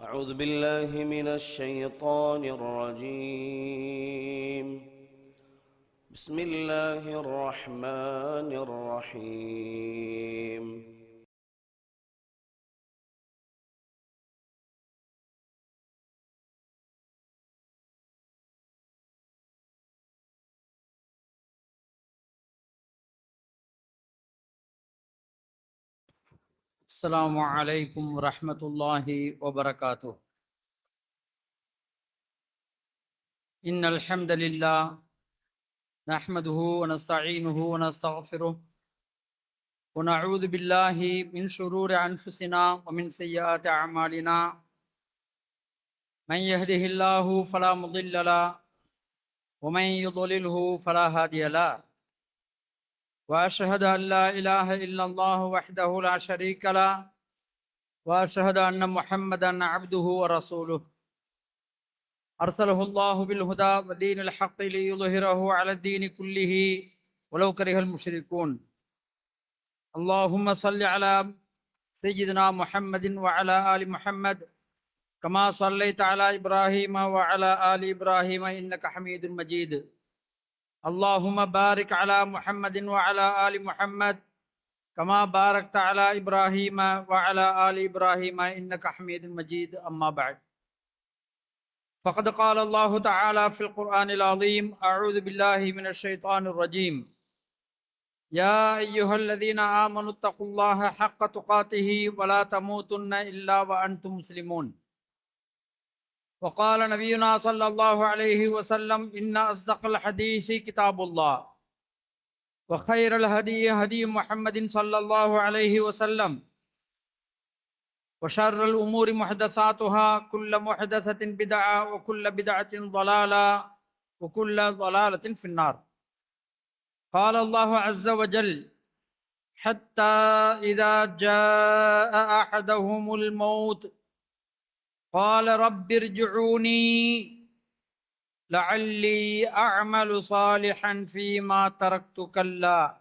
أعوذ بالله من الشيطان الرجيم. بسم الله الرحمن الرحيم. السلام عليكم ورحمة الله وبركاته. إن الحمد لله نحمده ونستعينه ونستغفره ونعوذ بالله من شرور أنفسنا ومن سيئات أعمالنا. من يهده الله فلا مضل له ومن يضلله فلا هادي له. وأشهد أن لا إله إلا الله وحده لا شريك له وأشهد أن محمدا عبده ورسوله. أرسله الله بالهدى ودين الحق ليظهره على الدين كله ولو كره المشركون. اللهم صل على سيدنا محمد وعلى آل محمد كما صليت على إبراهيم وعلى آل إبراهيم إنك حميد مجيد. اللهم بارك على محمد وعلى آل محمد كما باركت على إبراهيم وعلى آل إبراهيم إنك حميد مجيد. أما بعد، فقد قال الله تعالى في القرآن العظيم: أعوذ بالله من الشيطان الرجيم. يا أيها الذين آمنوا اتقوا الله حق تقاته ولا تموتن إلا وأنتم مسلمون. وقال نبينا صلى الله عليه وسلم: إن أصدق الحديث كتاب الله وخير الهدي هدي محمد صلى الله عليه وسلم وشر الأمور محدثاتها كل محدثة بدعة وكل بدعة ضلالة وكل ضلالة في النار. قال الله عز وجل: حتى إذا جاء أحدهم الموت قال رب ارجعوني لعلي أعمل صالحا فيما تركت كلا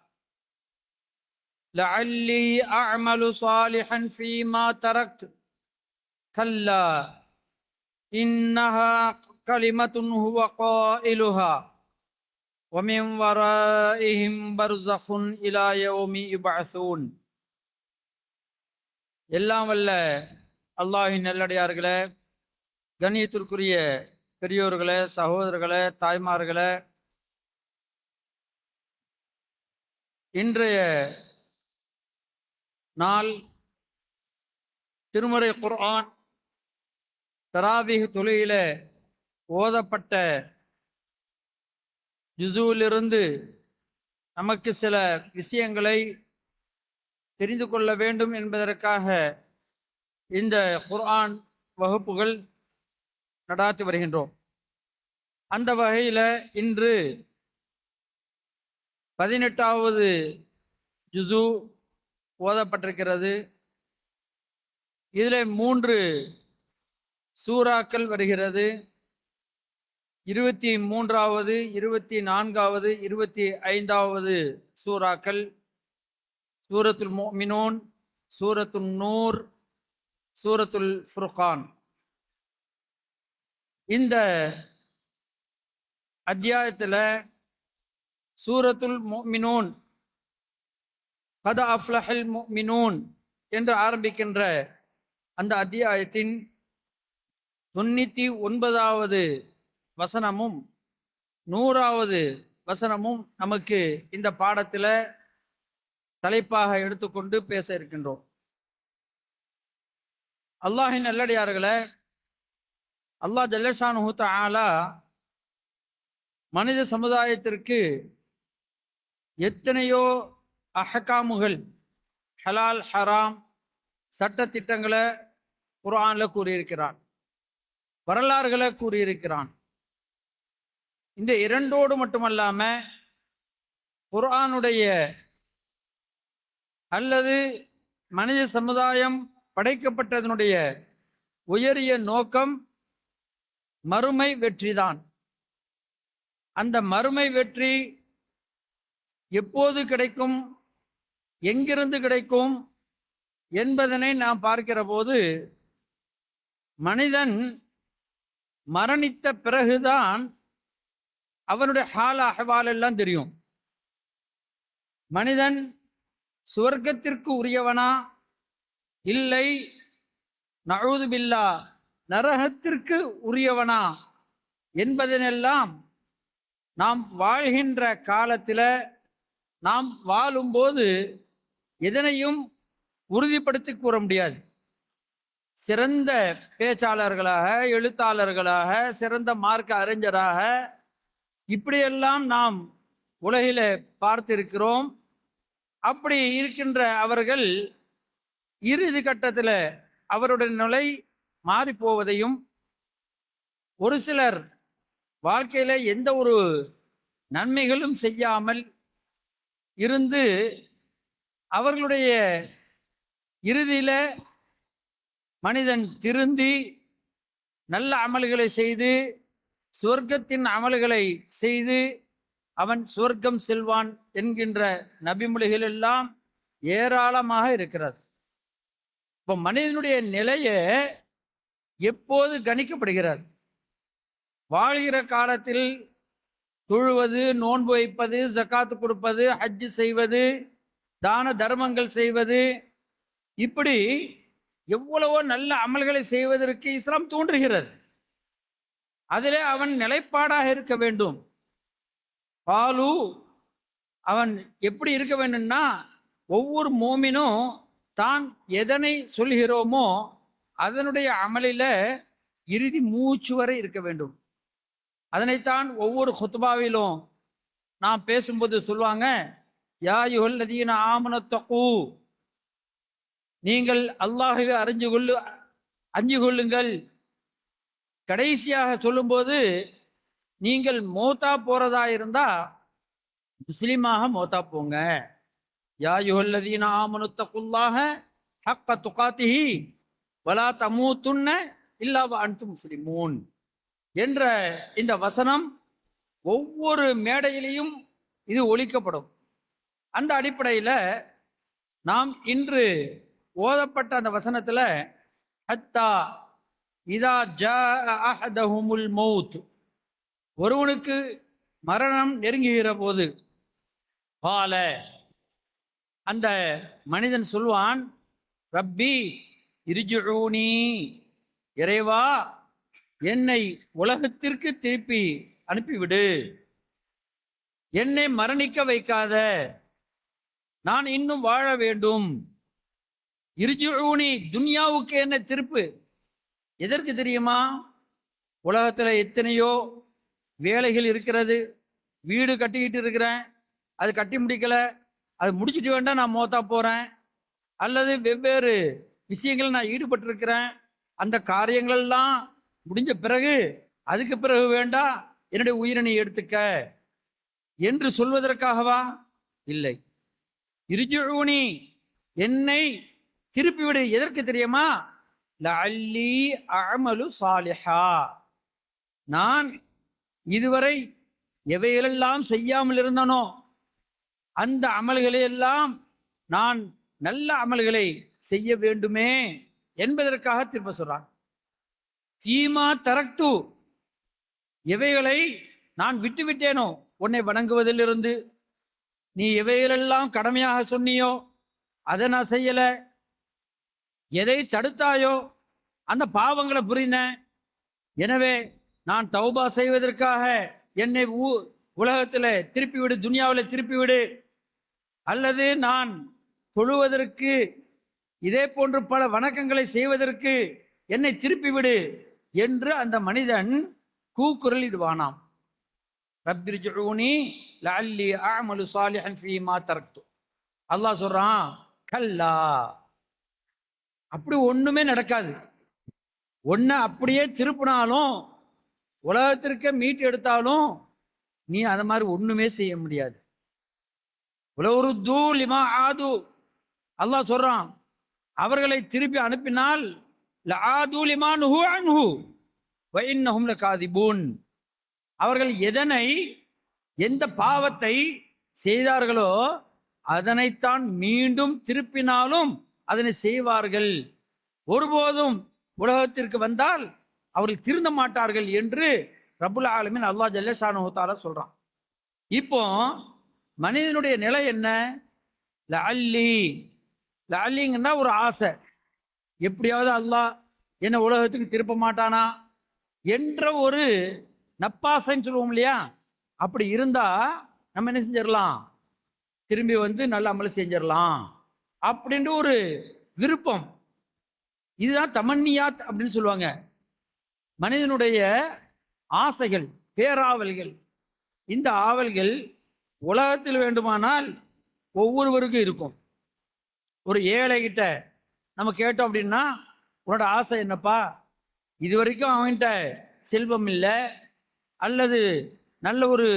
لعلي أعمل صالحا فيما تركت كلا إنها كلمة هو قائلها ومن ورائهم برزخ إلى يوم يبعثون. எல்லாம் வல்ல அல்லாஹின் நல்லடியார்களே, கண்ணியத்திற்குரிய பெரியோர்களே, சகோதரர்களே, தாய்மார்களே, இன்றைய நாள் திருமறை குர்ஆன் தராவீஹ் தொழுகையில ஓதப்பட்ட ஜுஸூலிருந்து நமக்கு சில விஷயங்களை தெரிந்து கொள்ள வேண்டும் என்பதற்காக இந்த குர்ஆன் வகுப்புகள் நடாத்தி வருகின்றோம். அந்த வகையில் இன்று 18வது ஜுஸு ஓதப்பட்டிருக்கிறது. இதில் 3 சூறாக்கள் வருகிறது. 23வது, 24வது, 25வது சூறாக்கள் சூரத்துல் முஃமினூன், சூரத்துல் நூர், சூரத்துல் ஃபுர்கான். இந்த அத்தியாயத்தில் சூரத்துல் முஃமினூன் கத் அஃப்லஹல் முஃமினூன் என்று ஆரம்பிக்கின்ற அந்த அத்தியாயத்தின் 99வது வசனமும் 100வது வசனமும் நமக்கு இந்த பாடத்தில் தலைப்பாக எடுத்துக்கொண்டு பேச இருக்கின்றோம். அல்லாஹின் நல்லடியார்களே, அல்லாஹ் ஜல்லஷானுஹு தஆலா மனித சமுதாயத்திற்கு எத்தனையோ அஹ்காமுகள், ஹலால் ஹராம் சட்டத்திட்டங்களை குர்ஆனில் கூறியிருக்கிறான், வரலாறுகளை கூறியிருக்கிறான். இந்த இரண்டோடு மட்டுமல்லாம குர்ஆனுடைய அல்லது மனித சமுதாயம் படைக்கப்பட்டதனுடைய உயரிய நோக்கம் மறுமை வெற்றிதான். அந்த மறுமை வெற்றி எப்போது கிடைக்கும், எங்கிருந்து கிடைக்கும் என்பதனை நாம் பார்க்கிற போது மனிதன் மரணித்த பிறகுதான் அவனுடைய ஹால அஹ்வால் எல்லாம் தெரியும். மனிதன் சுவர்க்கத்திற்கு உரியவனா இல்லை நஊது பில்லா நரகத்திற்கு உரியவனா என்பதனெல்லாம் நாம் வாழ்கின்ற காலத்தில் நாம் வாழும்போது எதனையும் உறுதிப்படுத்தி கூற முடியாது. சிறந்த பேச்சாளர்களாக, எழுத்தாளர்களாக, சிறந்த மார்க்க அறிஞராக இப்படியெல்லாம் நாம் உலகில பார்த்திருக்கிறோம். அப்படி இருக்கின்ற அவர்கள் இறுதி கட்டத்தில் அவருடைய நிலை மாறி போவதையும், ஒரு சிலர் வாழ்க்கையில எந்த ஒரு நன்மைகளும் செய்யாமல் இருந்து அவர்களுடைய இறுதியில மனிதன் திருந்தி நல்ல அமல்களை செய்து சுவர்க்கத்தின் அமல்களை செய்து அவன் சுவர்க்கம் செல்வான் என்கின்ற நபிமொழிகள் எல்லாம் ஏராளமாக இருக்கிறது. இப்போ மனிதனுடைய நிலையை எப்போது கணிக்கப்படுகிறது? வாழ்கிற காலத்தில் தொழுவது, நோன்பு வைப்பது, ஜக்காத்து கொடுப்பது, ஹஜ்ஜு செய்வது, தான தர்மங்கள் செய்வது, இப்படி எவ்வளவோ நல்ல அமல்களை செய்வதற்கு இஸ்லாம் தூண்டுகிறது. அதிலே அவன் நிலைப்பாடாக இருக்க வேண்டும். பாலு அவன் எப்படி இருக்க வேண்டும்னா, ஒவ்வொரு மோமினும் தான் எதனை சொல்கிறோமோ அதனுடைய அமலில இறுதி மூச்சு வரை இருக்க வேண்டும். அதனைத்தான் ஒவ்வொரு குத்பாவிலும் நாம் பேசும்போது சொல்லுவாங்க, யா யுஹல்லதீன ஆமனத்தகு, நீங்கள் அல்லாஹ்வை அஞ்சு கொள்ளுங்கள். கடைசியாக சொல்லும்போது, நீங்கள் மௌத்தா போறதா இருந்தா முஸ்லிமாக மௌத்தா போங்க. யா யுஹல்லதீன ஆமனத்தகுல்லாஹ ஹக்க துகாத்திஹி வலா தமூத்துன்ன இல்லா வ அன்தும் முஸ்லிமூன் என்ற இந்த வசனம் ஒவ்வொரு மேடையிலையும் இது ஒலிக்கப்படும். அந்த அடிப்படையில் நாம் இன்று ஓதப்பட்ட அந்த வசனத்தில் ஹத்தா இதா ஜா அஹதஹுமுல் மௌத், ஒருவனுக்கு மரணம் நெருங்குகிற போது, பால அந்த மனிதன் சொல்வான், ரப்பி இர்ஜிஊனி, இறைவா என்னை உலகத்திற்கு திருப்பி அனுப்பிவிடு, என்னை மரணிக்க வைக்காத, நான் இன்னும் வாழ வேண்டும். இர்ஜிஊனி, துன்யாவுக்கு என்ன திருப்பு. எதற்கு தெரியுமா? உலகத்தில் எத்தனையோ வேலைகள் இருக்கிறது. வீடு கட்டிக்கிட்டு இருக்கிறேன், அது கட்டி முடிக்கல, அது முடிச்சுட்டு வேண்டாம் நான் மோத்தா போறேன். அல்லது வெவ்வேறு விஷயங்கள் நான் ஈடுபட்டிருக்கிறேன், அந்த காரியங்கள்லாம் முடிஞ்ச பிறகு அதுக்கு பிறகு வேண்டாம் என்னுடைய உயிரை நீ எடுத்துக்க என்று சொல்வதற்காகவா? இல்லை. இர்ஜிஊனி, என்னை திருப்பிவிடு. எதற்கு தெரியுமா? லஅல்லி அஅமலு சாலிஹா, நான் இதுவரை எவைகளெல்லாம் செய்யாமல் இருந்தனோ அந்த அமல்களை எல்லாம் நான் நல்ல அமல்களை செய்ய வேண்டுமே என்பதற்காக திரும்ப சொல்றான். தீமா தரக்து, எவைகளை நான் விட்டுவிட்டேனோ உன்னை வணங்குவதிலிருந்து, நீ எவைகளெல்லாம் கடமையாக சொன்னியோ அதை நான் செய்யல, எதை தடுத்தாயோ அந்த பாவங்களை புரிந்தேன். எனவே நான் தௌபா செய்வதற்காக என்னை உலகத்தில் திருப்பிவிடு, துனியாவில் திருப்பிவிடு. அல்லது நான் தொழுவதற்கு, இதே போன்று பல வணக்கங்களை செய்வதற்கு என்னை திருப்பிவிடு என்று அந்த மனிதன் கூக்குரலிடுவானாம். ரப்பிர்ஜிஊனி லஅல்லி அஅமலு சாலிஹன் ஃபீமா தரக்து. அல்லாஹ் சொல்றான், கல்லா, அப்படி ஒண்ணுமே நடக்காது. ஒன்ன அப்படியே திருப்பினாலும், உலகத்திற்கு மீட்டு எடுத்தாலும் நீ அது மாதிரி ஒண்ணுமே செய்ய முடியாது. உலவுருத்து லிமா ஆது, அல்லாஹ் சொல்றான், அவர்களை திருப்பி அனுப்பினால் லஆது லிமா நுஹு அன்ஹு வ இன்னஹும் லகாதிபூன், அவர்கள் எதனை, எந்த பாவத்தை செய்தார்களோ அதனைத்தான் மீண்டும் திருப்பினாலும் அதனை செய்வார்கள். ஒருபோதும் உலகத்திற்கு வந்தால் அவர்கள் திருந்த மாட்டார்கள் என்று ரப்புல் ஆலமீன் அல்லாஹ் ஜல்ல ஷானஹு தஆலா சொல்றான். இப்போ மனிதனுடைய நிலை என்ன? லஅல்லிங்கன்னா ஒரு ஆசை, எப்படியாவது அல்லாஹ் என்ன உலகத்துக்கு திருப்ப மாட்டானா என்ற ஒரு நப்பாசைன்னு சொல்லுவோம் இல்லையா? அப்படி இருந்தா நம்ம என்ன செஞ்சிடலாம், திரும்பி வந்து நல்ல அமல் செஞ்சிடலாம் அப்படின்ற ஒரு விருப்பம். இதுதான் தமன்னியாத் அப்படின்னு சொல்லுவாங்க. மனிதனுடைய ஆசைகள், பேராவல்கள். இந்த ஆவல்கள் உலகத்தில் வேண்டுமானால் ஒவ்வொருவருக்கும் இருக்கும். ஒரு ஏழை கிட்ட நம்ம கேட்டோம் அப்படின்னா, உன்னோட ஆசை என்னப்பா? இது வரைக்கும் அவன்கிட்ட செல்வம் இல்லை, அல்லது நல்ல ஒரு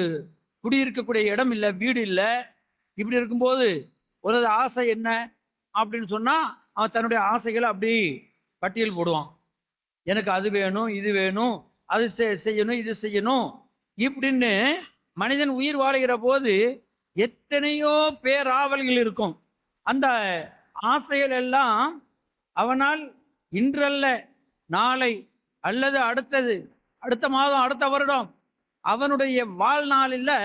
குடியிருக்கக்கூடிய இடம் இல்லை, வீடு இல்லை. இப்படி இருக்கும்போது உனது ஆசை என்ன அப்படின்னு சொன்னா அவன் தன்னுடைய ஆசைகளை அப்படி பட்டியல் போடுவான். எனக்கு அது வேணும், இது வேணும், அது செய்யணும், இது செய்யணும் இப்படின்னு. மனிதன் உயிர் வாழுகிற போது எத்தனையோ பேராவல்கள் இருக்கும். அந்த ஆசைகள் எல்லாம் அவனால் இன்றல்ல, நாளை அல்லது அடுத்தது, அடுத்த மாதம், அடுத்த வருடம் அவனுடைய வாழ்நாளில்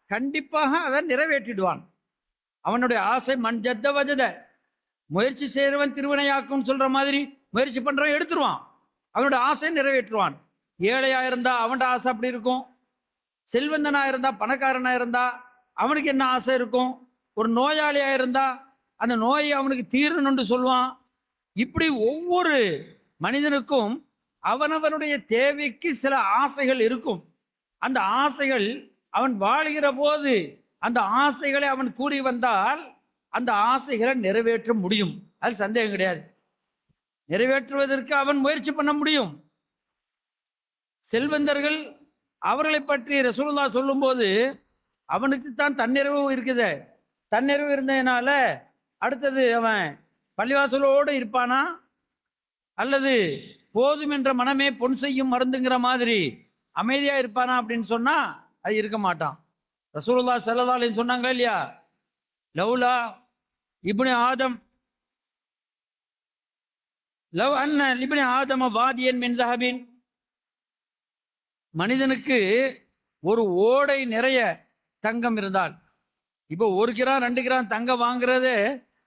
கண்டிப்பாக அதை நிறைவேற்றிடுவான். அவனுடைய ஆசை மண் ஜத்த வஜத, முயற்சி செய்கிறவன் திருவினையாக்கும் சொல்ற மாதிரி முயற்சி பண்றவன் எடுத்துருவான், அவனுடைய ஆசையை நிறைவேற்றுவான். ஏழையா இருந்தா அவனோட ஆசை அப்படி இருக்கும், செல்வந்தனா இருந்தா, பணக்காரனா இருந்தா அவனுக்கு என்ன ஆசை இருக்கும், ஒரு நோயாளியா இருந்தா அந்த நோயை அவனுக்கு தீரணும்னு சொல்லுவான். இப்படி ஒவ்வொரு மனிதனுக்கும் அவனவனுடைய தேவைக்கு சில ஆசைகள் இருக்கும். அந்த ஆசைகள் அவன் வாழுகிற போது அந்த ஆசைகளை அவன் கூறி வந்தால் அந்த ஆசைகளை நிறைவேற்ற முடியும், அது சந்தேகம் கிடையாது. நிறைவேற்றுவதற்கு அவன் முயற்சி பண்ண முடியும். செல்வந்தர்கள் அவர்களை பற்றி ரசூலுல்லாஹ் சொல்லும்போது, அவனுக்கு தான் தன்னிறைவு இருக்குது, தன்னிறைவு இருந்ததுனால அடுத்தது அவன் பள்ளிவாசலோடு இருப்பானா, அல்லது போதும் என்ற மனமே பொன் செய்யும் மருந்துங்கிற மாதிரி அமைதியா இருப்பானா அப்படின்னு சொன்னா அது இருக்க மாட்டான். ரசூலுல்லாஹ் ஸல்லல்லாஹு அலைஹி வஸல்லம் சொன்னாங்க இல்லையா, லவ்லா இப்னு ஆதம் லவ் அன்ன இப்னு ஆதம வாதியன் மின் ஸஹபின், மனிதனுக்கு ஒரு ஓடை நிறைய தங்கம் இருந்தால், இப்போ 1 கிராம் 2 கிராம் தங்கம் வாங்குறது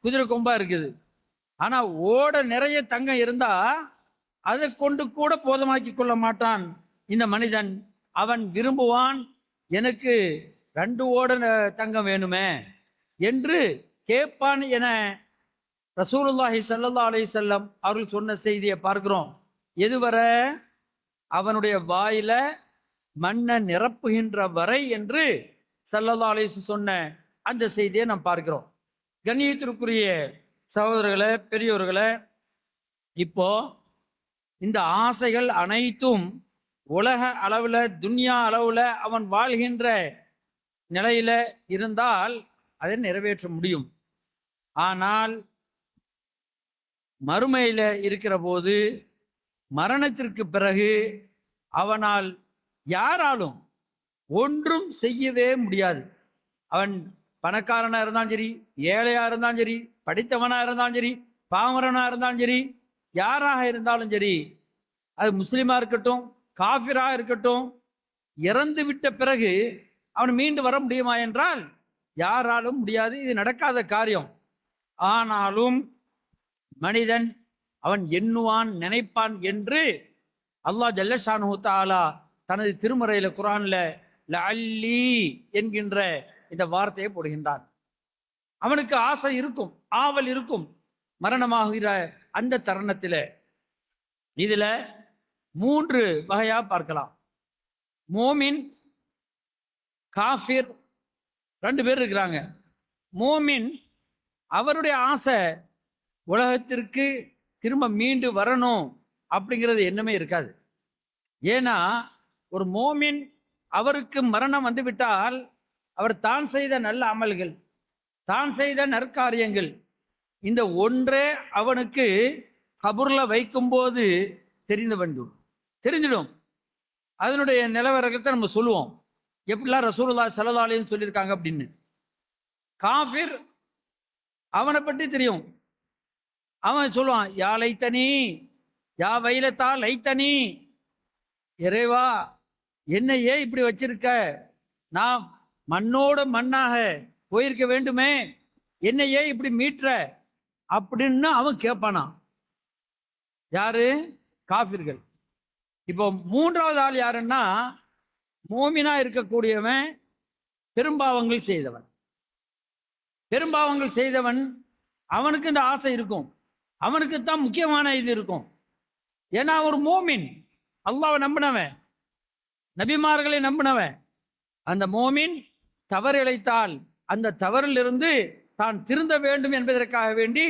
குதிரை கொம்பா இருக்குது. ஆனா ஓடை நிறைய தங்கம் இருந்தா அதை கொண்டு கூட போதுமாக்கி கொள்ள மாட்டான் இந்த மனிதன். அவன் விரும்புவான், எனக்கு 2 ஓடை தங்கம் வேணுமே என்று கேட்பான் என ரசூலுல்லாஹி ஸல்லல்லாஹு அலைஹி வஸல்லம் அவர்கள் சொன்ன செய்தியை பார்க்கிறோம். எதுவரை? அவனுடைய வாயில மண்ணை நிரப்புகின்ற வரை என்று ஸல்லல்லாஹு அலைஹி வஸல்லம் சொன்ன அந்த செய்தியை நாம் பார்க்கிறோம். கண்ணியத்திற்குரிய சகோதரர்களே, பெரியோர்களே, இப்போ இந்த ஆசைகள் அனைத்தும் உலக அளவில், துன்யா அளவில் அவன் வாழ்கின்ற நிலையில இருந்தால் அதை நிறைவேற்ற முடியும். ஆனால் மறுமையில இருக்கிற போது, மரணத்திற்கு பிறகு அவனால் யாராலும் ஒன்றும் செய்யவே முடியாது. அவன் பணக்காரனா இருந்தாலும் சரி, ஏழையா இருந்தாலும் சரி, படித்தவனா இருந்தாலும் சரி, பாமரனா இருந்தாலும் சரி, யாராக இருந்தாலும் சரி, அது முஸ்லிமா இருக்கட்டும், காஃபிரா இருக்கட்டும், இறந்து விட்ட பிறகு அவன் மீண்டு வர முடியுமா என்றால் யாராலும் முடியாது, இது நடக்காத காரியம். ஆனாலும் மனிதன் அவன் எண்ணுவான், நினைப்பான் என்று அல்லாஹ் ஜல்ல ஷானுஹு தஆலா தனது திருமறையில குர்ஆன்ல லஅல்லி என்கின்ற இந்த வார்த்தையை போடுகின்றான். அவனுக்கு ஆசை இருக்கும், ஆவல் இருக்கும் மரணமாகிற அந்த தருணத்தில். இதுல 3 வகையா பார்க்கலாம். மோமின், காஃபிர், 2 பேர் இருக்கிறாங்க. மோமின் அவருடைய ஆசை உலகத்திற்கு திரும்ப மீண்டு வரணும் அப்படிங்கிறது எண்ணமே இருக்காது. ஏன்னா ஒரு மோமின் அவருக்கு மரணம் வந்துவிட்டால் அவர் தான் செய்த நல்ல அமல்கள், தான் செய்த நற்காரியங்கள், இந்த ஒன்றே அவனுக்கு கபூர்ல வைக்கும்போது தெரிஞ்சிடும். அதனுடைய நிலவரத்தை நம்ம சொல்லுவோம், எப்படிலாம் ரசூலுல்லாஹி ஸல்லல்லாஹு அலைஹி வஸல்லம் சொல்லியிருக்காங்க அப்படின்னு. காஃபிர் அவனை பற்றி தெரியும், அவன் சொல்லுவான், யா லைத்தனி யா வைலத்தா லைத்தனி, இறைவா என்னை ஏன் இப்படி வச்சிருக்க, நான் மண்ணோட மண்ணாக போயிருக்க வேண்டுமே, என்னை ஏன் இப்படி மீட்ற அப்படின்னு அவன் கேட்பானா. யாரு? காஃபிர்கள். இப்போ மூன்றாவது ஆள் யாருன்னா, மோமினா இருக்கக்கூடியவன் பெரும்பாவங்கள் செய்தவன். பெரும்பாவங்கள் செய்தவன் அவனுக்கு இந்த ஆசை இருக்கும், அவனுக்கு தான் முக்கியமான இது இருக்கும். ஏன்னா ஒரு மோமின், அல்லாஹ்வை நம்பினவன், நபிமார்களை நம்பினவன். அந்த மோமின் தவறு இழைத்தால் அந்த தவறிலிருந்து தான் திருந்த வேண்டும் என்பதற்காக வேண்டி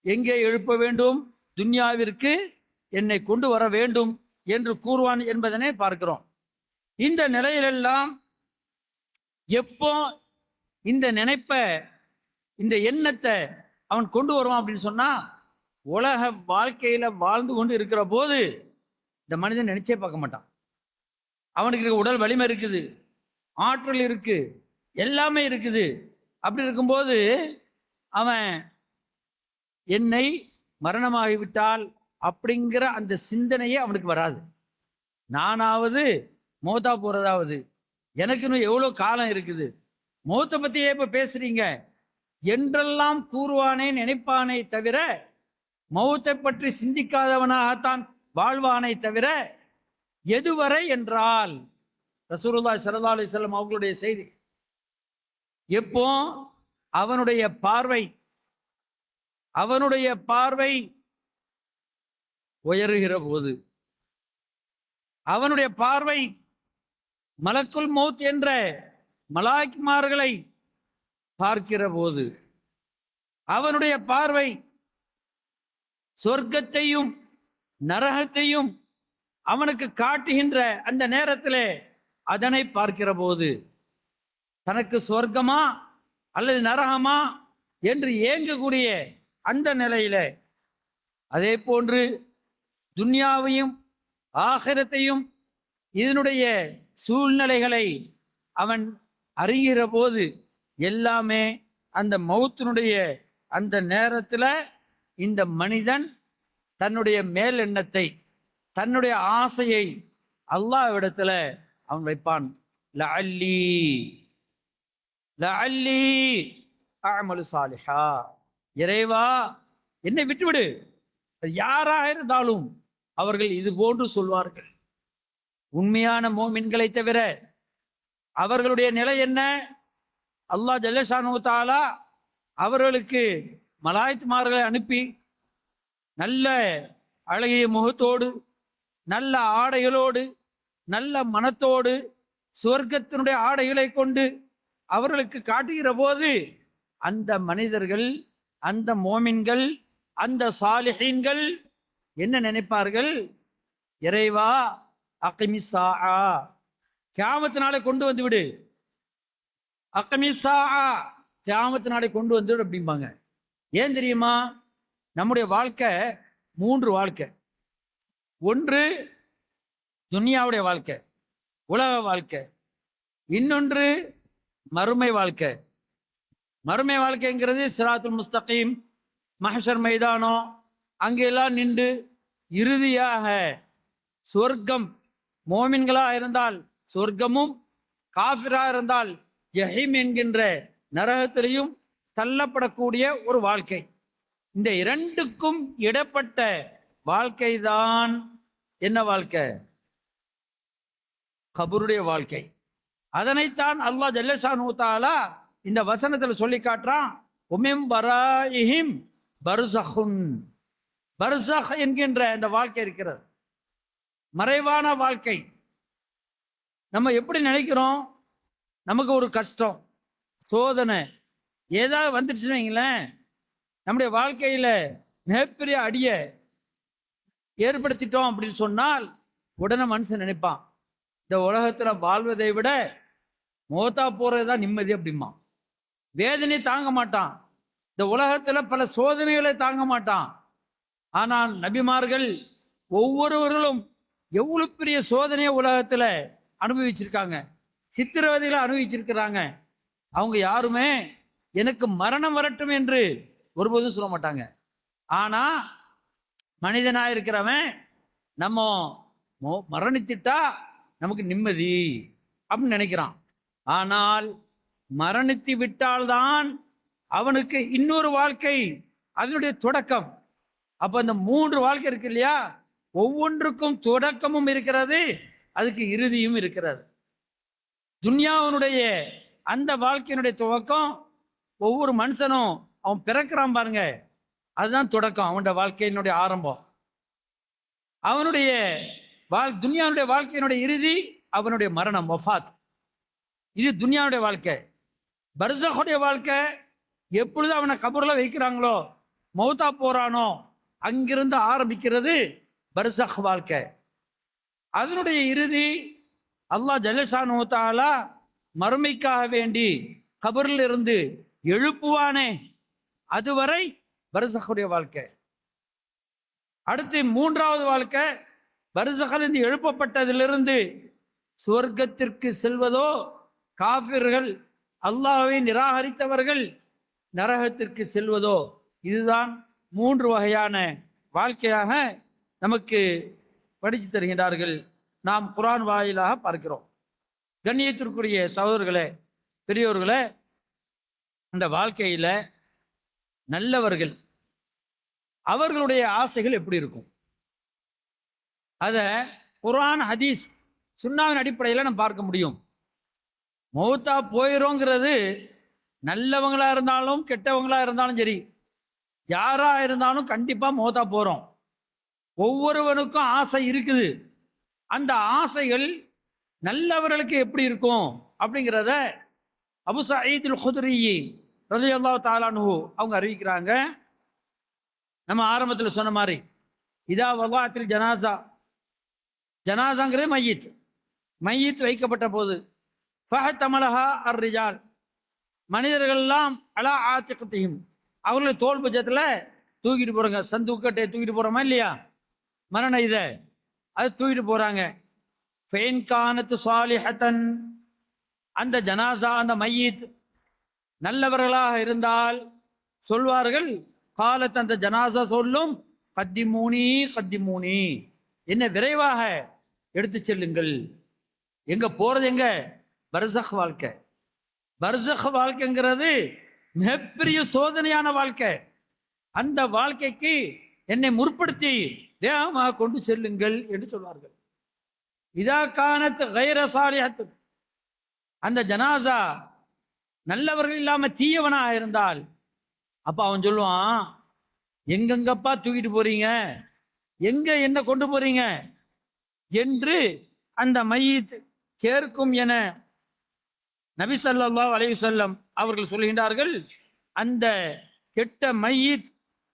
எங்கே எழுப்ப வேண்டும், துன்யாவிற்கு என்னை கொண்டு வர வேண்டும் என்று கூறுவான் என்பதனை பார்க்கிறோம். இந்த நிலையிலெல்லாம் எப்போ இந்த நினைப்பை, இந்த எண்ணத்தை அவன் கொண்டு வருவான் அப்படின்னு சொன்னா, உலக வாழ்க்கையில வாழ்ந்து கொண்டு இருக்கிற போது இந்த மனிதன் நினைச்சே பார்க்க மாட்டான். அவனுக்கு உடல் வலிமை இருக்குது, ஆற்றல் இருக்கு, எல்லாமே இருக்குது. அப்படி இருக்கும்போது அவன் என்னை மரணமாகிவிட்டால் அப்படிங்கிற அந்த சிந்தனையே அவனுக்கு வராது. நானாவது மௌத்தா போறதாவது, எனக்கு இன்னும் எவ்வளோ காலம் இருக்குது, மௌத்தை பத்தியே இப்ப பேசுறீங்க என்றெல்லாம் கூறுவானே, நினைப்பானே தவிர மௌத்தை பற்றி சிந்திக்காதவனாகத்தான் வாழ்வானை தவிர, எதுவரை என்றால் ரசூலுல்லாஹி ஸல்லல்லாஹு அலைஹி வஸல்லம் அவர்களுடைய செய்தி, எப்போ அவனுடைய பார்வை உயருகிற போது, அவனுடைய பார்வை மலக்குல் மௌத் என்ற மலாய்க்குமார்களை பார்க்கிற போது, அவனுடைய பார்வை சொர்க்கத்தையும் நரகத்தையும் அவனுக்கு காட்டுகின்ற அந்த நேரத்திலே அதனை பார்க்கிற போது, தனக்கு சொர்க்கமா அல்லது நரகமா என்று ஏங்கக்கூடிய அந்த நிலையில, அதே போன்று துன்யாவையும் ஆகிரத்தையும் இதனுடைய சூழ்நிலைகளை அவன் அறிகிற போது, எல்லாமே அந்த மௌத்தினுடைய அந்த நேரத்தில் இந்த மனிதன் தன்னுடைய மேல் எண்ணத்தை, தன்னுடைய ஆசையை அல்லாஹ்விடத்துல அவன் வைப்பான். லஅல்லி லஅல்லி அஅமலு சாலிஹா, இறைவா என்னை விட்டுவிடு. யாராக இருந்தாலும் அவர்கள் இது போன்று சொல்வார்கள். உண்மையான மோமின்களை தவிர அவர்களுடைய நிலை என்ன? அல்லாஹ் ஜல்லஷானு தஆலா அவர்களுக்கு மலாய்க்குமார்களை அனுப்பி நல்ல அழகிய முகத்தோடு, நல்ல ஆடைகளோடு, நல்ல மனத்தோடு, சுவர்க்கத்தினுடைய ஆடைகளை கொண்டு அவர்களுக்கு காட்டுகிற போது, அந்த மனிதர்கள், அந்த மோமின்கள், அந்த சாலிஹீன்கள் என்ன நினைப்பார்கள்? இறைவா அகிமிஸ்ஸா, கியாமத் நாளை கொண்டு வந்து விடு, அகிமிஸ்ஸா, கியாமத் நாளை கொண்டு வந்து விடு அப்படிம்பாங்க. ஏன் தெரியுமா? நம்முடைய வாழ்க்கை 3 வாழ்க்கை. ஒன்று துன்யாவுடைய வாழ்க்கை, உலக வாழ்க்கை. இன்னொன்று மறுமை வாழ்க்கை. மறுமை வாழ்க்கைங்கிறது சிராத்துல் முஸ்தகீம், மஹ்ஷர் மைதானம், அங்கெல்லாம் நின்று இறுதியாக சொர்க்கம், மோமின்களாக இருந்தால் சொர்க்கமும், காஃபிராக இருந்தால் ஜஹீம் என்கின்ற நரகத்திலையும் தள்ளப்படக்கூடிய ஒரு வாழ்க்கை. இந்த இரண்டுக்கும் இடப்பட்ட வாழ்க்கை தான் என்ன வாழ்க்கை? கபருடைய வாழ்க்கை. அதனைத்தான் அல்லாஹ் ஜல்லஷானு தஆலா இந்த வசனத்தில் சொல்லி காட்டுறான். உமிம் பராயிஹிம் பர்ஸஹுன், பர்ஸஹ் என்கின்ற இந்த வாழ்க்கை இருக்கிறது, மறைவான வாழ்க்கை. நம்ம எப்படி நினைக்கிறோம்? நமக்கு ஒரு கஷ்டம், சோதனை ஏதாவது வந்துடுச்சுன்னு வைங்களேன், நம்முடைய வாழ்க்கையில மிகப்பெரிய அடியை ஏற்படுத்திட்டோம் அப்படின்னு சொன்னால் உடனே மனுஷன் நினைப்பான், இந்த உலகத்துல வாழ்வதை விட மோத்தா போறதுதான் நிம்மதி அப்படிமா. வேதனை தாங்க மாட்டான், இந்த உலகத்துல பல சோதனைகளை தாங்க மாட்டான். ஆனால் நபிமார்கள் ஒவ்வொருவர்களும் எவ்வளவு பெரிய சோதனையை உலகத்துல அனுபவிச்சிருக்காங்க, சித்திரவதைகளை அனுபவிச்சிருக்கிறாங்க. அவங்க யாருமே எனக்கு மரணம் வரட்டும் என்று ஒருபோதும் சொல்ல மாட்டாங்க. ஆனா மனிதனாக இருக்கிறவன் நம்ம மரணித்துட்டா நமக்கு நிம்மதி அப்படின்னு நினைக்கிறான். ஆனால் மரணித்து விட்டால்தான் அவனுக்கு இன்னொரு வாழ்க்கை, அதனுடைய தொடக்கம். அப்போ இந்த 3 வாழ்க்கை இருக்கு இல்லையா, ஒவ்வொன்றுக்கும் தொடக்கமும் இருக்கிறது, அதுக்கு இறுதியும் இருக்கிறது. துன்யாவினுடைய அந்த வாழ்க்கையினுடைய துவக்கம், ஒவ்வொரு மனுஷனும் அவன் பிறக்கிறான் பாருங்க, அதுதான் தொடக்கம், அவனுடைய வாழ்க்கையினுடைய ஆரம்பம். அவனுடைய துன்யாவுடைய வாழ்க்கையினுடைய இறுதி அவனுடைய மரணம், வஃபாத். இது துன்யாவுடைய வாழ்க்கை. பர்சகுடைய வாழ்க்கை எப்பொழுது அவனை கபூர்ல வைக்கிறாங்களோ, மௌத்தா போறானோ, அங்கிருந்து ஆரம்பிக்கிறது பர்சக் வாழ்க்கை. அதனுடைய இறுதி அல்லாஹ் ஜல்லஷானு தஆலா மறுமைக்காக வேண்டி கபரில் இருந்து எழுப்புவானே, அதுவரை பர்சகுடைய வாழ்க்கை. அடுத்து 3வது வாழ்க்கை, பர்சகிலிருந்து எழுப்பப்பட்டதிலிருந்து சுவர்க்கத்திற்கு செல்வதோ, காஃபிர்கள் அல்லாஹ்வை நிராகரித்தவர்கள் நரகத்திற்கு செல்வதோ. இதுதான் 3 வகையான வாழ்க்கையாக நமக்கு படித்து தருகின்றார்கள். நாம் குர்ஆன் வாயிலாக பார்க்கிறோம். கண்ணியத்திற்குரிய சகோதரர்களே, பெரியோர்களே, அந்த வாழ்க்கையில நல்லவர்கள் அவர்களுடைய ஆசைகள் எப்படி இருக்கும், அதை குர்ஆன் ஹதீஸ் சுன்னாவின் அடிப்படையில் நம்ம பார்க்க முடியும். மௌத்தா போயிரோங்கிறது நல்லவங்களா இருந்தாலும் கெட்டவங்களா இருந்தாலும் சரி, யாரா இருந்தாலும் கண்டிப்பா மௌத்தா போறோம். ஒவ்வொருவனுக்கும் ஆசை இருக்குது. அந்த ஆசைகள் நல்லவர்களுக்கு எப்படி இருக்கும் அப்படிங்கிறத அபு சயீத் அல்-குத்ரி ரலியல்லாஹு தஆலா அன்ஹு அவங்க அறிவிக்கிறாங்க. நம்ம ஆரம்பத்தில் சொன்ன மாதிரி, இதா வலாத்தில் ஜனாசா, ஜனாசாங்கிறது மையத் வைக்கப்பட்ட போது, ஃபஹத்தமலஹா அர்-ரிஜால், மனிதர்கள்லாம் அலா ஆத்திகத்திஹிம், அவர்களை தோல் பட்சத்தில் தூக்கிட்டு போறாங்க. சந்தூக்கட்டை தூக்கிட்டு போறோமா இல்லையா, மரண இதை அது தூக்கிட்டு போறாங்க. ஃபைன் கானத் சாலிஹத்தன், அந்த ஜனாசா அந்த மையத் நல்லவர்களாக இருந்தால் சொல்வார்கள், காலத் அந்த ஜனாசா சொல்லும், கத்திமூனி கத்திமூனி, என்ன விரைவாக எடுத்து செல்லுங்கள். எங்க போறது, எங்க பர்சக் வாழ்க்கை. பர்சக் வாழ்க்கைங்கிறது மிகப்பெரிய சோதனையான வாழ்க்கை. அந்த வாழ்க்கைக்கு என்னை முற்படுத்தி வேகமாக கொண்டு செல்லுங்கள் என்று சொல்வார்கள். இதா கானத் கைர சாலிஹத், அந்த ஜனாசா நல்லவர்கள் இல்லாம தீயவனாக இருந்தால், அப்ப அவன் சொல்லுவான், எங்கெங்கப்பா தூக்கிட்டு போறீங்க, எங்க என்ன கொண்டு போறீங்க என்று அந்த மையத் கேட்கும் என நபி ஸல்லல்லாஹு அலைஹி வஸல்லம் அவர்கள் சொல்கின்றார்கள். அந்த கெட்ட மையத்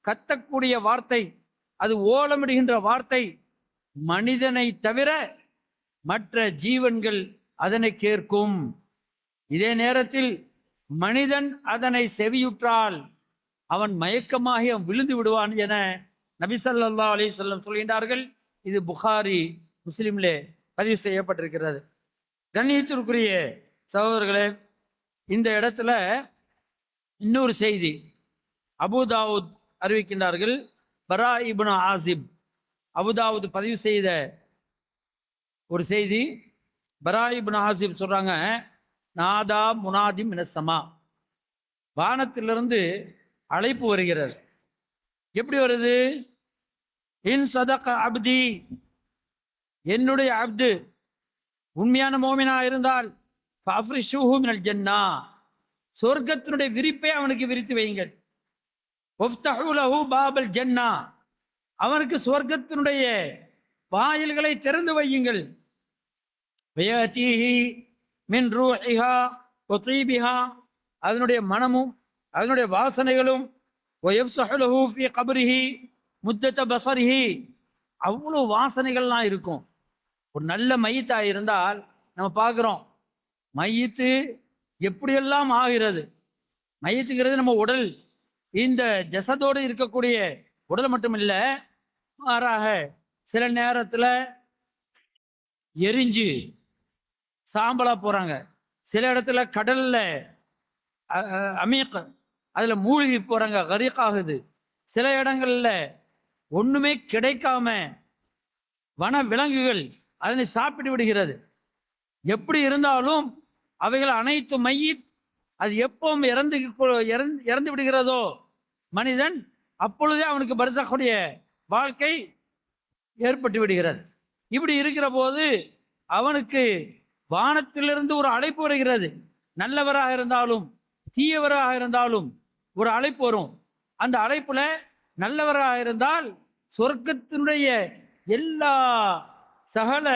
கத்தக்கூடிய வார்த்தை, அது ஓலமிடுகின்ற வார்த்தை, மனிதனை தவிர மற்ற ஜீவன்கள் அதனை கேட்கும். இதே நேரத்தில் மனிதன் அதனை செவியுற்றால் அவன் மயக்கமாகி அவன் விழுந்து விடுவான் என நபி ஸல்லல்லாஹு அலைஹி வஸல்லம் சொல்கின்றார்கள். இது புகாரி முஸ்லிம்லே பதிவு செய்யப்பட்டிருக்கிறது. கண்ணியத்திற்குரிய சகோதரர்களே, இந்த இடத்துல இன்னொரு செய்தி அபூதாவுத் அறிவிக்கின்றார்கள். பரா இப்னு ஆசிப், அபூதாவுத் பதிவு செய்த ஒரு செய்தி. பரா இப்னு ஆசிப் சொல்றாங்க, நாதா முனாதி மினஸ்ஸமா, வானத்திலிருந்து அழைப்பு வருகிறது. எப்படி வருது? இன் சதக அப்தி, என்னுடைய அப்து உண்மையான மோமினா இருந்தால், ஃபஅஃப்ரிஷூஹு மினல் ஜன்னா, சொர்க்கத்தினுடைய விரிப்பை அவனுக்கு விரித்து வையுங்கள். வஃப்தஹூ லஹு பாபல் ஜன்னா, அவனுக்கு சொர்க்கத்தினுடைய வாயில்களை திறந்து வையுங்கள். வயதீஹி மின் ரூஹிஹா வ தீபிஹா, அதனுடைய மனமும் அதனுடைய வாசனைகளும், வயஃப்ஸஹு லஹு ஃபீ கப்ரிஹி முத்தத பஸரிஹி, அவ்வளோ வாசனைகள்லாம் இருக்கும். ஒரு நல்ல மையத்தா இருந்தால் நம்ம பார்க்குறோம், மையத்து எப்படியெல்லாம் ஆகிறது. மையத்துங்கிறது நம்ம உடல், இந்த ஜசதோடு இருக்கக்கூடிய உடல் மட்டும் இல்லை, மாறாக சில நேரத்தில் எரிஞ்சு சாம்பலா போறாங்க, சில இடத்துல கடல்ல அமீக் அதில் மூழ்கி போறாங்க, கரீக் ஆகுது. சில இடங்கள்ல ஒண்ணுமே கிடைக்காம வன விலங்குகள் அதனை சாப்பிட்டு விடுகிறது. எப்படி இருந்தாலும் அவைகள் அனைத்து மையித், அது எப்பவும் இறந்து விடுகிறதோ மனிதன், அப்பொழுதே அவனுக்கு பர்சக்குடைய வாழ்க்கை ஏற்பட்டு விடுகிறது. இப்படி இருக்கிற போது அவனுக்கு வானத்திலிருந்து ஒரு அழைப்பு வருகிறது. நல்லவராக இருந்தாலும் தீயவராக இருந்தாலும் ஒரு அழைப்பு வரும். அந்த அழைப்புல நல்லவராக இருந்தால் சொர்க்கத்தினுடைய எல்லா சகல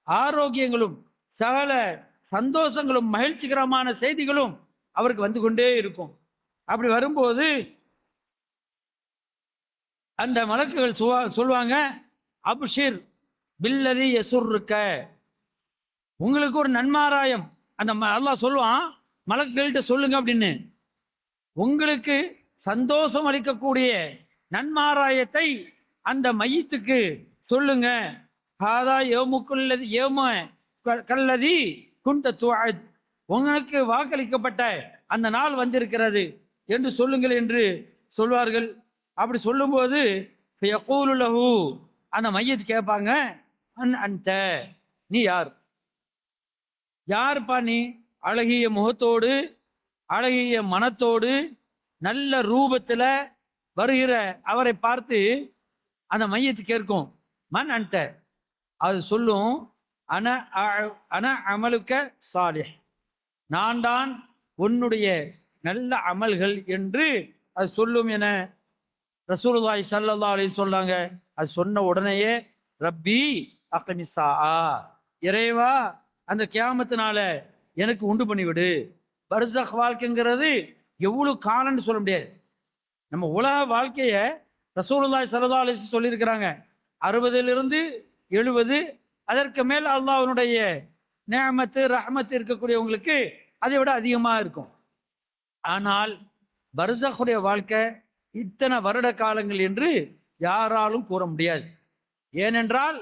ஆரோக்கியங்களும் சகல சந்தோஷங்களும் மகிழ்ச்சிகரமான செய்திகளும் அவருக்கு வந்து கொண்டே இருக்கும். அப்படி வரும்போது அந்த மலக்குகள் சொல்லுவாங்க, அபுஷிர் பில்லதி யசுர்ருக்க, உங்களுக்கு ஒரு நன்மாராயம். அந்த அல்லாஹ் சொல்லுவான் மலக்குகள்கிட்ட சொல்லுங்க அப்படின்னு, உங்களுக்கு சந்தோஷம் அளிக்கக்கூடிய நன்மாராயத்தை அந்த மையத்துக்கு சொல்லுங்க. ஹாதா யௌமுக்குல்லதி யௌம கல்லதி குன்த துஅத், உங்களுக்கு வாக்களிக்கப்பட்ட அந்த நாள் வந்திருக்கிறது என்று சொல்லுங்கள் என்று சொல்வார்கள். அப்படி சொல்லும்போது யகூலு லஹு, அந்த மையத்து கேட்பாங்க, அன்த, நீ யார்? யாருப்பா நீ? அழகிய முகத்தோடு அழகிய மனத்தோடு நல்ல ரூபத்துல வருகிற அவரை பார்த்து அந்த மையத்து கேட்கும், மன் அன்த. அது சொல்லும், அன அமலுக்க சாலிஹ், நான் தான் உன்னுடைய நல்ல அமல்கள் என்று அது சொல்லும் என ரசூலுல்லாஹி ஸல்லல்லாஹு அலைஹி சொன்னாங்க. அது சொன்ன உடனேயே ரப்பி அக்மிஸா, இறைவா அந்த கியாமத்தினால எனக்கு உண்டு பண்ணிவிடு. பர்சக் வாழ்க்கைங்கிறது எவ்வளவு காலம்னு சொல்ல முடியாது. நம்ம உலக வாழ்க்கைய ரசூலுல்லாஹி ஸல்லல்லாஹு அலைஹி சொல்லியிருக்கிறாங்க 60 70, அதற்கு மேல் அல்லாஹ்வுடைய நிஅமத்து ரஹ்மத்து இருக்கக்கூடியவங்களுக்கு அதை விட அதிகமா இருக்கும். ஆனால் பர்சக்குடைய வாழ்க்கை இத்தனை வருட காலங்கள் என்று யாராலும் கூற முடியாது. ஏனென்றால்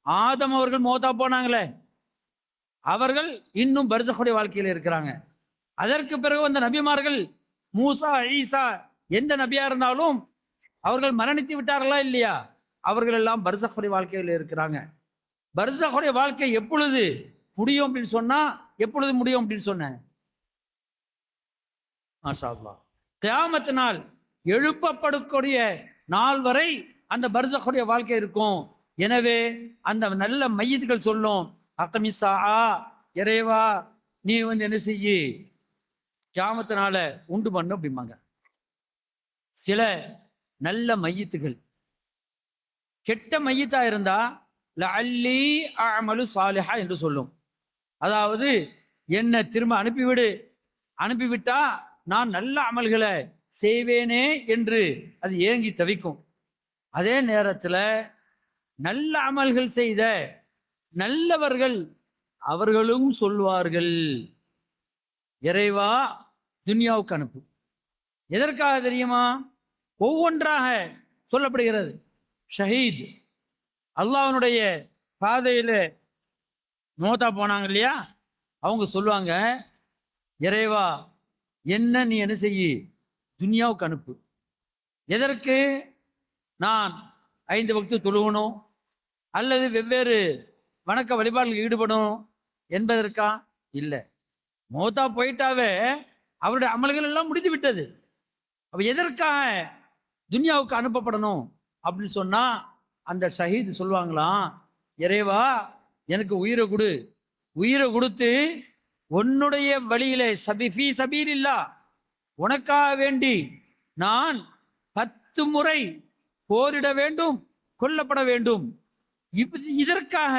ஆதம் அவர்கள் மௌத்தா போனாங்களே, அவர்கள் இன்னும் பர்சக்குடைய வாழ்க்கையில் இருக்கிறாங்க. அதற்கு பிறகு வந்த நபிமார்கள் மூசா ஈசா எந்த நபியா இருந்தாலும் அவர்கள் மரணித்து விட்டார்களா இல்லையா? அவர்கள் எல்லாம் பர்சக்குடைய வாழ்க்கையில் இருக்கிறாங்க. பர்சக்குடைய வாழ்க்கை எப்பொழுது முடியும் அப்படின்னு சொன்னா, எப்பொழுது முடியும் அப்படின்னு சொன்னேன், மாஷா அல்லாஹ், கியாமத் நாள் எழுப்பப்படக்கூடிய நாள் வரை அந்த பர்சக்குடைய வாழ்க்கை இருக்கும். எனவே அந்த நல்ல மையத்துகள் சொல்லும், அக்மிஸா, இறைவா நீ என்ன செய்யி, கியாமத்தினால உண்டு பண்ணு அப்படிம்பாங்க. சில நல்ல மையத்துகள் கெட்ட மையத்தா இருந்தா லஅல்லி அஅமலு சாலிஹா என்று சொல்லும். அதாவது என்ன திரும்ப அனுப்பிவிடு, அனுப்பிவிட்டா நான் நல்ல அமல்களை செய்வேனே என்று அது ஏங்கி தவிக்கும். அதே நேரத்தில் நல்ல அமல்கள் செய்த நல்லவர்கள் அவர்களும் சொல்வார்கள், இறைவா துன்யாவுக்கு அனுப்பு. எதற்காக தெரியுமா? ஒவ்வொன்றாக சொல்லப்படுகிறது. ஷஹீத், அல்லாஹ்வுடைய பாதையில மௌத்தா போனாங்க இல்லையா, அவங்க சொல்லுவாங்க, இறைவா என்ன நீ என்ன செய்யி, துன்யாவுக்கு அனுப்பு. எதற்கு? நான் 5 வக்து தொழுகணும் அல்லது வெவ்வேறு வணக்க வழிபாடுகள் ஈடுபடணும் என்பதற்கா? இல்லை, மௌத்தா போயிட்டாவே அவருடைய அமல்கள் எல்லாம் முடிந்து விட்டது. அப்ப எதற்காக துன்யாவுக்கு அனுப்பப்படணும் அப்படின்னு சொன்னா, அந்த ஷஹீத் சொல்லுவாங்களாம், இறைவா எனக்கு உயிரை கொடு, உயிரை கொடுத்து உன்னுடைய வழியிலே சபிஃபி சபீலில்லா, உனக்காக வேண்டி நான் 10 முறை போரிட வேண்டும், கொல்லப்பட வேண்டும், இதற்காக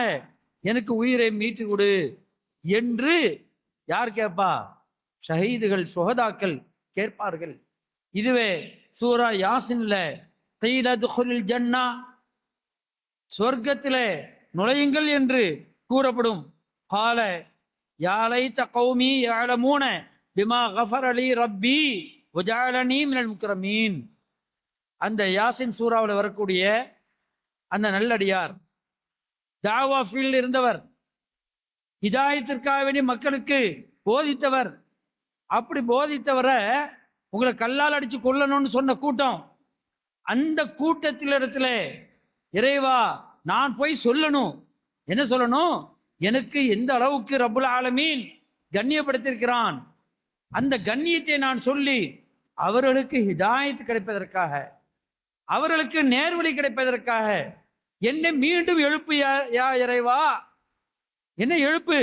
எனக்கு உயிரை மீட்டு கொடு என்று யார் கேட்பா? ஷஹீதுகள், சுஹதாக்கள் கேட்பார்கள். இதுவே சூரா யாசின்ல கீல துகுலில் ஜன்னா, சொர்க்கத்திலே நுழையுங்கள் என்று கூறப்படும். கால யா லைத கௌமி யஅலமூன பிமா கஃபர லி ரப்பி வஜஅலனி மினல் முக்ரமீன். அந்த யாசின் சூராவில் வரக்கூடிய அந்த நல்லடியார் தாவா ஃபீல்டில் இருந்தவர், ஹிதாயத்திற்காக வேண்டி மக்களுக்கு போதித்தவர். அப்படி போதித்தவரை உங்களை கல்லால் அடிச்சு கொல்லணும்னு சொன்ன கூட்டம் அந்த கூட்டத்திலிடத்துல இறைவா நான் போய் சொல்லணும். என்ன சொல்லணும்? எனக்கு எந்த அளவுக்கு ரப்புல் ஆலமீன் கண்ணியப்படுத்தியிருக்கிறான், அந்த கண்ணியத்தை நான் சொல்லி அவர்களுக்கு ஹிதாயத் கிடைப்பதற்காக, அவர்களுக்கு நேர்வழி கிடைப்பதற்காக என்னை மீண்டும் எழுப்பு யா இறைவா, என்னை எழுப்பு,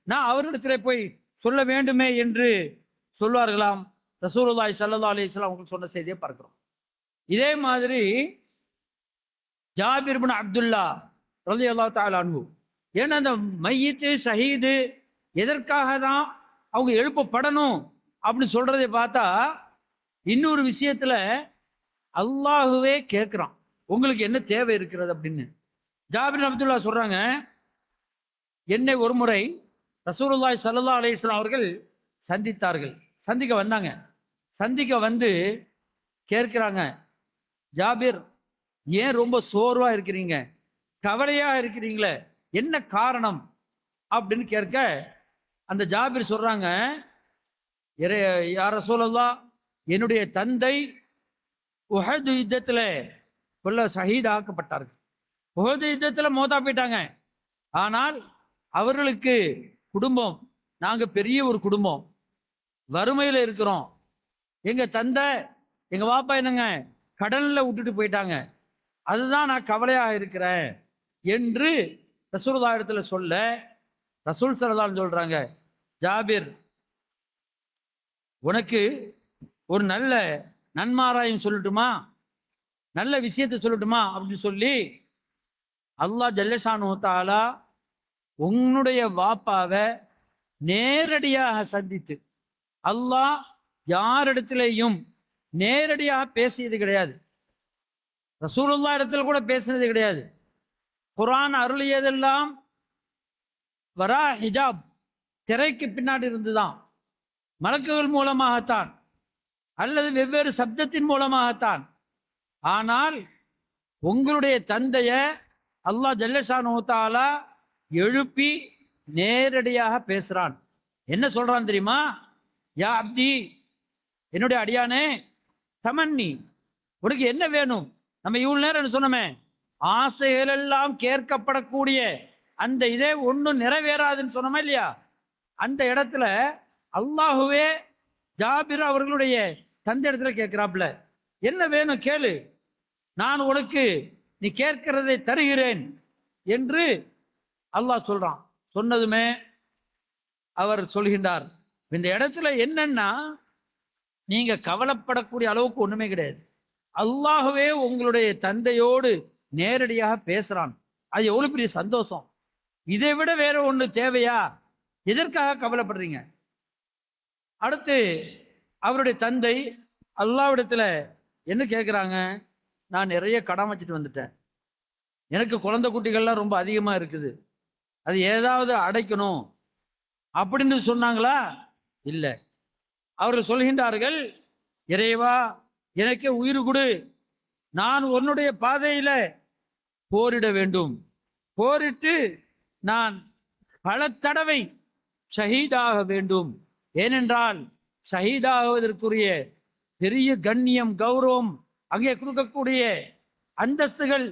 நான் அவரிடத்தில் போய் சொல்ல வேண்டுமே என்று சொல்வார்களாம். ரசூலுல்லாஹி ஸல்லல்லாஹு அலைஹி வஸல்லம் அவங்க சொன்ன செய்தியை பார்க்கிறோம். இதே மாதிரி ஜாபிர் இப்னு அப்துல்லா ரலியல்லாஹு தஆலா அன்ஹு, ஏன்னா அந்த மையத்து ஷஹீது எதற்காக தான் அவங்க எழுப்பப்படணும் அப்படின்னு சொல்றதை பார்த்தா, இன்னொரு விஷயத்துல அல்லாஹுவே கேட்கிறான், உங்களுக்கு என்ன தேவை இருக்கிறது அப்படின்னு. ஜாபிர் அப்துல்லா சொல்றாங்க, என்னை ஒரு முறை ரசூலுல்லாஹி ஸல்லல்லாஹு அலைஹி வஸல்லம் அவர்கள் சந்தித்தார்கள். சந்திக்க வந்தாங்க. சந்திக்க வந்து கேட்கிறாங்க, ஜாபிர் ஏன் ரொம்ப சோர்வா இருக்கிறீங்க, கவலையா இருக்கிறீங்களே, என்ன காரணம் அப்படின்னு கேட்க, அந்த ஜாபிர் சொல்றாங்க, யா ரசூலல்லாஹ், என்னுடைய தந்தை உஹது யுத்தத்தில் கொல்ல ஷஹீதாக்கப்பட்டார்கள். உஹது யுத்தத்தில் மௌத்தா போயிட்டாங்க. ஆனால் அவர்களுக்கு குடும்பம், நாங்க பெரிய ஒரு குடும்பம், வறுமையில இருக்கிறோம். எங்க தந்தை எங்க வாப்பா என்னங்க கடல்ல விட்டுட்டு போயிட்டாங்க, அதுதான் நான் கவலையாக இருக்கிறேன் என்று ரசூலுல்லாஹ் இடத்துல சொல்ல, ரசூல் ஸல்லல்லாஹு அலைஹி சொல்றாங்க, ஜாபிர் உனக்கு ஒரு நல்ல நன்மாராயம் சொல்லட்டுமா, நல்ல விஷயத்தை சொல்லட்டுமா அப்படின்னு சொல்லி, அல்லாஹ் ஜல்லஷானு தஆலா உன்னுடைய வாப்பாவை நேரடியாக சந்தித்து, அல்லாஹ் யாரிடத்திலேயும் நேரடியாக பேசியது கிடையாது, ரசூலுல்லாஹ் இடத்துல கூட பேசினது கிடையாது. குர்ஆன் அருளியதெல்லாம் வரா ஹிஜாப், திரைக்கு பின்னாடி இருந்துதான், மலக்குகள் மூலமாகத்தான் அல்லது வெவ்வேறு சப்தத்தின் மூலமாகத்தான். ஆனால் உங்களுடைய தந்தைய அல்லாஹ் ஜல்லஷானு தஆலா எழுப்பி நேரடியாக பேசுறான். என்ன சொல்றான் தெரியுமா? யா அப்தி, என்னுடைய அடியானே, தமன்னி, உனக்கு என்ன வேணும்? நம்ம இவ்வளவு நேரம் சொன்னோமே, ஆசைகள் எல்லாம் கேட்கப்படக்கூடிய அந்த இதே ஒன்றும் நிறைவேறாதுன்னு சொன்னோமா இல்லையா? அந்த இடத்துல அல்லாஹுவே ஜாபிர் அவர்களுடைய தந்தை இடத்துல கேட்கிறாப்புல, என்ன வேணும் கேளு, நான் உனக்கு நீ கேட்கிறதை தருகிறேன் என்று அல்லாஹ் சொல்றான். சொன்னதுமே அவர் சொல்கின்றார், இந்த இடத்துல என்னன்னா, நீங்க கவலைப்படக்கூடிய அளவுக்கு ஒண்ணுமே கிடையாது, அல்லாஹுவே உங்களுடைய தந்தையோடு நேரடியாக பேசுறான். அது எவ்வளவு பெரிய சந்தோஷம்! இதை விட வேற ஒண்ணு தேவையா? எதற்காக கவலைப்படுறீங்க? அடுத்து அவருடைய தந்தை அல்லாஹ்விடத்துல என்ன கேட்குறாங்க, நான் நிறைய கடன் வச்சுட்டு வந்துட்டேன், எனக்கு குழந்தை குட்டிகள்லாம் ரொம்ப அதிகமா இருக்குது, அது ஏதாவது அடைக்கணும் அப்படின்னு சொன்னாங்களா? இல்லை. அவர்கள் சொல்கின்றார்கள், இறைவா எனக்கு உயிர் கொடு, நான் உன்னுடைய பாதையில போரிட வேண்டும், போரிட்டு நான் பல தடவை ஷஹீதாக வேண்டும், ஏனென்றால் ஷஹீதாகுவதற்குரிய பெரிய கண்ணியம், கௌரவம், அங்கே கொடுக்கக்கூடிய அந்தஸ்துகள்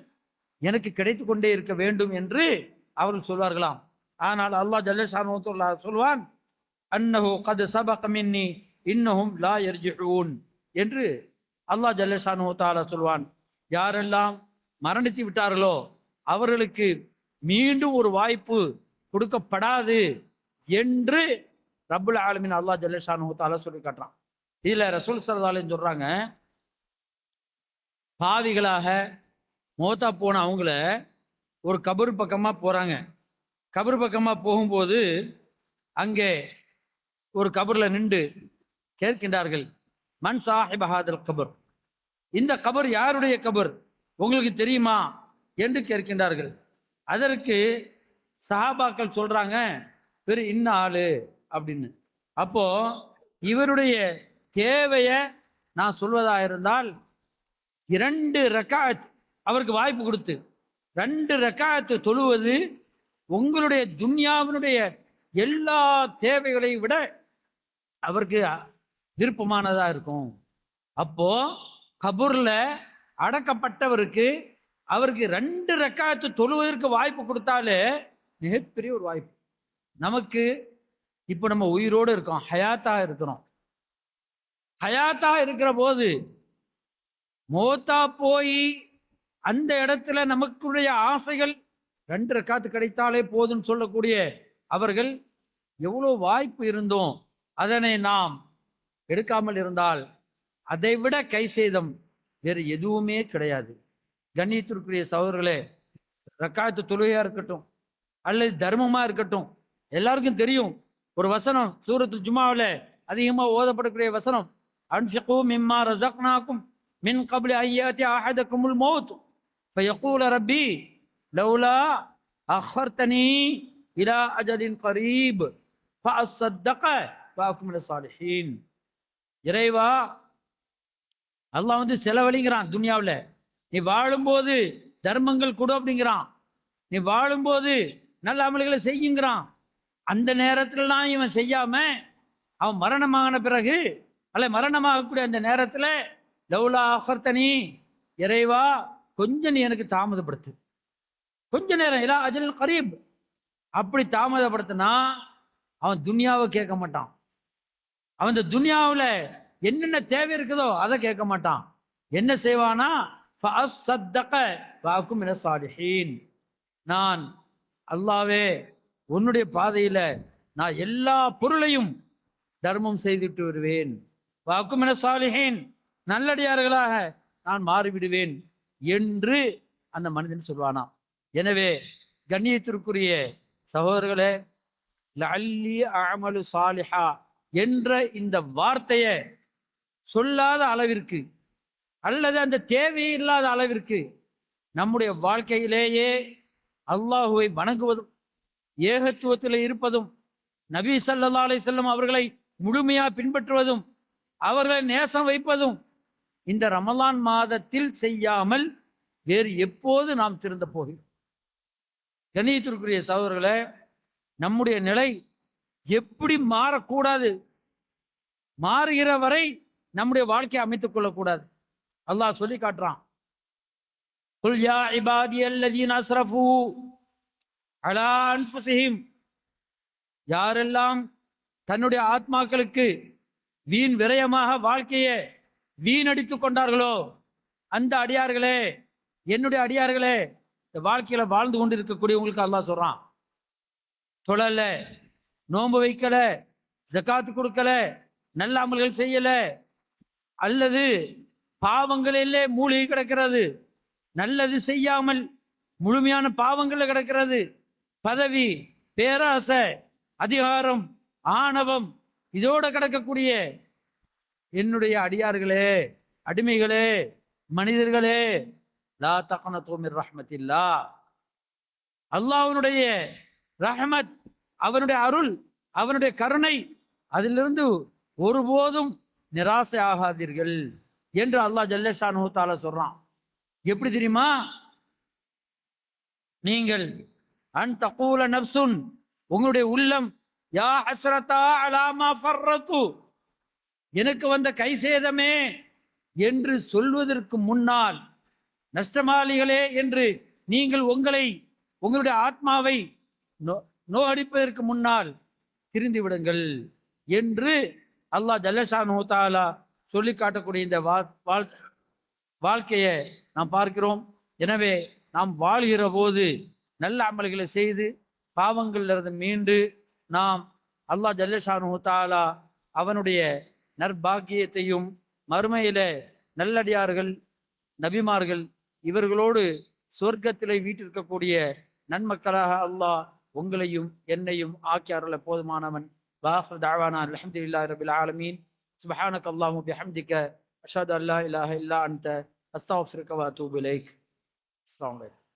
எனக்கு கிடைத்து கொண்டே இருக்க வேண்டும் என்று அவர்கள் சொல்வார்களாம். ஆனால் அல்லாஹ் ஜல்லஷானு சொல்வான், அன்னஹு கத் சபக மின்னி இன்னஹும் லா யர்ஜிஊன் என்று அல்லாஹ் ஜல்லஷானு தஆலா சொல்வான். யாரெல்லாம் மரணித்து விட்டார்களோ அவர்களுக்கு மீண்டும் ஒரு வாய்ப்பு கொடுக்கப்படாது என்று ரப்புல் ஆலமீன் அல்லாஹ் ஜல்லஷானு தஆலா சொல்லி காட்டுறான். இதுல ரசூல் ஸல்லல்லாஹு அலைஹி சொல்றாங்க, பாவிகளாக மௌத்தா போன அவங்கள ஒரு கபர் பக்கமா போறாங்க. கபர் பக்கமா போகும்போது அங்கே ஒரு கபர்ல நின்று கேட்கின்றார்கள், மன் சாஹிப ஹாதல் கபர், இந்த கபர் யாருடைய கபர் உங்களுக்கு தெரியுமா என்று கேட்கின்றார்கள். அதற்கு சஹாபாக்கள் சொல்றாங்க, பெரு இன்ன ஆளு அப்படின்னு. அப்போ இவருடைய தேவைய நான் சொல்வதாக இருந்தால், 2 ரக்காத் அவருக்கு வாய்ப்பு கொடுத்து 2 ரக்காத்து தொழுவது உங்களுடைய துன்யாவினுடைய எல்லா தேவைகளை விட அவருக்கு விருப்பமானதா இருக்கும். அப்போ கபூர்ல அடக்கப்பட்டவருக்கு அவருக்கு 2 ரக்காத்து தொழுவதற்கு வாய்ப்பு கொடுத்தாலே மிகப்பெரிய ஒரு வாய்ப்பு. நமக்கு இப்போ நம்ம உயிரோடு இருக்கோம், ஹயாத்தா இருக்கிறோம். ஹயாத்தா இருக்கிற போது மோத்தா போய் அந்த இடத்துல நமக்குடைய ஆசைகள் 2 ரக்காத்து கிடைத்தாலே போதுன்னு சொல்லக்கூடிய அவர்கள் எவ்வளோ வாய்ப்பு இருந்தோம் அதனை நாம் எடுக்காமல் இருந்தால் அதை விட கை சேதம் வேறு எதுவுமே கிடையாது. கண்ணியத்திற்குரிய சகோதரர்களே, ரக்காத்து தொழுகையா இருக்கட்டும் அல்லது தர்மமா இருக்கட்டும், எல்லாருக்கும் தெரியும் ஒரு வசனம் சூரத்து ஜுமாவில் அதிகமாக ஓதப்படக்கூடிய வசனம், அன்ஃபிகு மிம்மா ரஸக்னாக்கும் மின் கப்லி ஐயாத்தி அஹதக்குமுல் மௌத் ஃபயக்கூல ரப்பி லௌலா அஹர்தனி இலா அஜலின் கரீப் ஃபஅஸ்ஸதக வஅகும் மினஸ் சாலிஹீன். இறைவா, அல்லாஹ் செலவழிக்கிறான் துனியாவில். நீ வாழும்போது தர்மங்கள் கொடு அப்படிங்கிறான், நீ வாழும்போது நல்ல அமல்களை செய்யுங்கிறான். அந்த நேரத்திலலாம் இவன் செய்யாம அவன் மரணமான பிறகு அல்ல மரணமாகக்கூடிய அந்த நேரத்தில் லௌலா அஹர்தனி, இறைவா கொஞ்சம் நீ எனக்கு தாமதப்படுத்து, கொஞ்ச நேரம் இலா அஜலின் கரீப், அப்படி தாமதப்படுத்தினா அவன் துனியாவை கேட்க மாட்டான். அவன் இந்த துனியாவில் என்னென்ன தேவை இருக்குதோ அதை கேட்க மாட்டான். என்ன செய்வானா, நான் அல்லாவே உன்னுடைய பாதையில நான் எல்லா பொருளையும் தர்மம் செய்துட்டு வருவேன், வாக்கும் என சாலிஹீன், நல்லடியார்களாக நான் மாறிவிடுவேன் என்று அந்த மனிதன் சொல்வானா. எனவே கண்ணியத்திற்குரிய சகோதரர்களே, லஅல்லி அஅமலு சாலிஹா என்ற இந்த வார்த்தையை சொல்லாத அளவிற்கு அல்லது அந்த தேவையில்லாத அளவிற்கு நம்முடைய வாழ்க்கையிலேயே அல்லாஹுவை வணங்குவதும் ஏகத்துவத்தில் இருப்பதும் நபி ஸல்லல்லாஹு அலைஹி வஸல்லம் அவர்களை முழுமையாக பின்பற்றுவதும் அவர்களை நேசம் வைப்பதும் இந்த ரமலான் மாதத்தில் செய்யாமல் வேறு எப்போது நாம் திருந்த போகிறோம்? கண்ணியத்திற்குரிய சகோதரர்களே, நம்முடைய நிலை எப்படி மாறக்கூடாது, மாறுகிற வரை நம்முடைய வாழ்க்கையை அமைத்துக் கொள்ளக்கூடாது. அல்லாஹ் சொல்லி காட்டுறான், குல் யா இபாதியல்லதீன அஸ்ரஃபு அலா அன்ஃபுஸிஹிம், யாரெல்லாம் தன்னுடைய ஆத்மாக்களுக்கு வீண் விரயமாக வாழ்க்கையை வீணடித்துக் கொண்டார்களோ அந்த அடியார்களே, என்னுடைய அடியார்களே, இந்த வாழ்க்கையில வாழ்ந்து கொண்டு இருக்கக்கூடியவங்களுக்கு அல்லாஹ் சொல்றான், தொழல, நோன்பு வைக்கல, ஜகாத்து கொடுக்கல, நல்ல அமல்கள் செய்யல, அல்லது பாவங்களிலே மூழ்கி கிடக்கிறது, நல்லது செய்யாமல் முழுமையான பாவங்களில் கிடக்கிறது, பதவி, பேராசை, அதிகாரம், ஆணவம் இதோட கிடக்கக்கூடிய என்னுடைய அடியார்களே, அடிமைகளே, மனிதர்களே, லா தக்னது மின் ரஹ்மத்தில்லாஹ், அல்லாஹ்வுடைய ரஹ்மத், அவனுடைய அருள், அவனுடைய கருணை, அதிலிருந்து ஒருபோதும் நிராசை ஆகாதீர்கள் என்று அல்லாஹ் ஜல்ல ஷானுஹு தஆலா சொல்றான். எப்படி தெரியுமா? நீங்கள் அன் தகூல நஃப்சுன், உங்களுடைய உள்ளம், யா ஹஸ்ரதா அலா மா ஃபர்ரது, எனக்கு வந்த கை சேதமே என்று சொல்வதற்கு முன்னால், நஷ்டமாளிகளே என்று நீங்கள் உங்களுடைய ஆத்மாவை நோகடிப்பதற்கு முன்னால் திரிந்து விடுங்கள் என்று அல்லாஹ் ஜல்ல ஷானுஹு தஆலா சொல்லி காட்டக்கூடிய இந்த வாழ்க்கையை நாம் பார்க்கிறோம். எனவே நாம் வாழ்கிற போது நல்ல அமல்களை செய்து பாவங்களிலிருந்து மீண்டு நாம் அல்லாஹ் ஜல்ல ஷானுஹு தஆலா அவனுடைய நற்பாக்கியத்தையும் மறுமையில நல்லடியார்கள், நபிமார்கள் இவர்களோடு சொர்க்கத்திலே வீட்டிருக்கக்கூடிய நன்மக்களாக அல்லாஹ் உங்களையும் என்னையும் ஆக்கி அருள போதுமானவன். வாஹிர் தஅவானா அல்ஹம்துலில்லாஹி ரப்பில் ஆலமீன். சுப்ஹானக அல்லாஹும்ம பிஹம்திக அஷ்ஹது அன் லா இலாஹா இல்லா அன்த அஸ்தக்ஃபிருக வ அத்தூபு இலைக். அஸ்ஸலாமு அலைக்கும்.